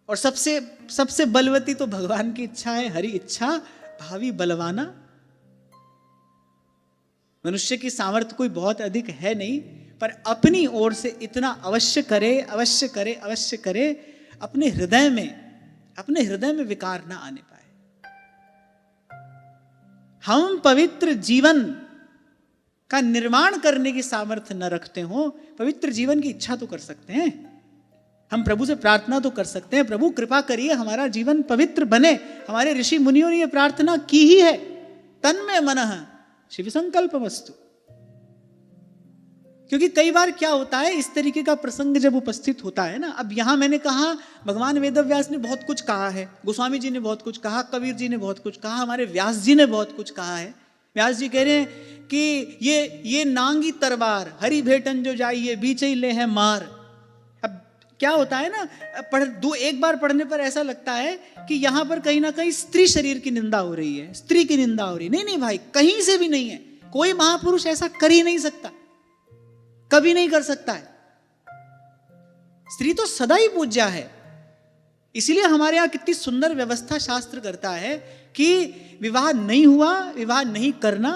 और सबसे बलवती तो भगवान की इच्छा है, हरि इच्छा भावी बलवाना। मनुष्य की सामर्थ्य कोई बहुत अधिक है नहीं, पर अपनी ओर से इतना अवश्य करे, अवश्य करे, अवश्य करे, अपने हृदय में विकार ना आने पाए। हम पवित्र जीवन का निर्माण करने की सामर्थ्य न रखते हो, पवित्र जीवन की इच्छा तो कर सकते हैं, हम प्रभु से प्रार्थना तो कर सकते हैं, प्रभु कृपा करिए हमारा जीवन पवित्र बने। हमारे ऋषि मुनियों ने यह प्रार्थना की ही है, तन्मय मनः शिव संकल्प वस्तु। क्योंकि कई बार क्या होता है, इस तरीके का प्रसंग जब उपस्थित होता है ना, अब यहां मैंने कहा भगवान वेदव्यास ने बहुत कुछ कहा है, गोस्वामी जी ने बहुत कुछ कहा, कबीर जी ने बहुत कुछ कहा, हमारे व्यास जी ने बहुत कुछ कहा है। व्यास जी कह रहे हैं कि ये नांगी तरवार हरि भेटन जो जाइए बीचे ले है मार। अब क्या होता है ना, एक बार पढ़ने पर ऐसा लगता है कि यहां पर कहीं ना कहीं स्त्री शरीर की निंदा हो रही है, स्त्री की निंदा हो रही है। नहीं भाई, कहीं से भी नहीं है। कोई महापुरुष ऐसा कर ही नहीं सकता, कभी नहीं कर सकता है। स्त्री तो सदा ही पूज्या है। इसीलिए हमारे यहां कितनी सुंदर व्यवस्था शास्त्र करता है कि विवाह नहीं हुआ, विवाह नहीं करना।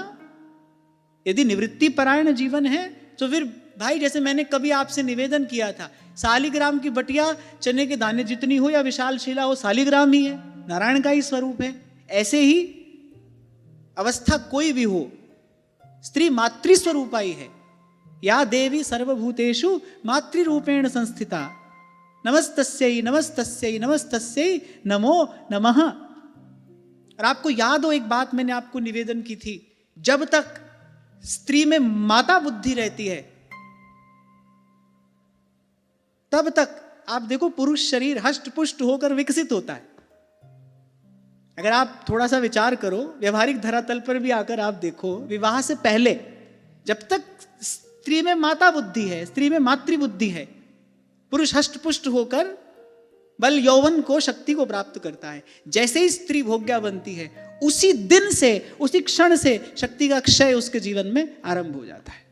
यदि निवृत्ति परायण जीवन है तो फिर भाई, जैसे मैंने कभी आपसे निवेदन किया था, सालिग्राम की बटिया चने के दाने जितनी हो या विशाल शिला हो, सालिग्राम ही है, नारायण का ही स्वरूप है। ऐसे ही अवस्था कोई भी हो, स्त्री मातृस्वरूपा ही है। या देवी सर्वभूतेषु मातृरूपेण संस्थिता, नमस्तस्यै नमस्तस्यै नमस्तस्यै नमो नमः। और आपको याद हो, एक बात मैंने आपको निवेदन की थी, जब तक स्त्री में माता बुद्धि रहती है तब तक आप देखो पुरुष शरीर हष्ट पुष्ट होकर विकसित होता है। अगर आप थोड़ा सा विचार करो, व्यवहारिक धरातल पर भी आकर आप देखो, विवाह से पहले जब तक स्त्री में माता बुद्धि है, स्त्री में मातृ बुद्धि है, पुरुष हष्टपुष्ट होकर बल यौवन को, शक्ति को प्राप्त करता है। जैसे ही स्त्री भोग्या बनती है, उसी दिन से, उसी क्षण से शक्ति का क्षय उसके जीवन में आरंभ हो जाता है।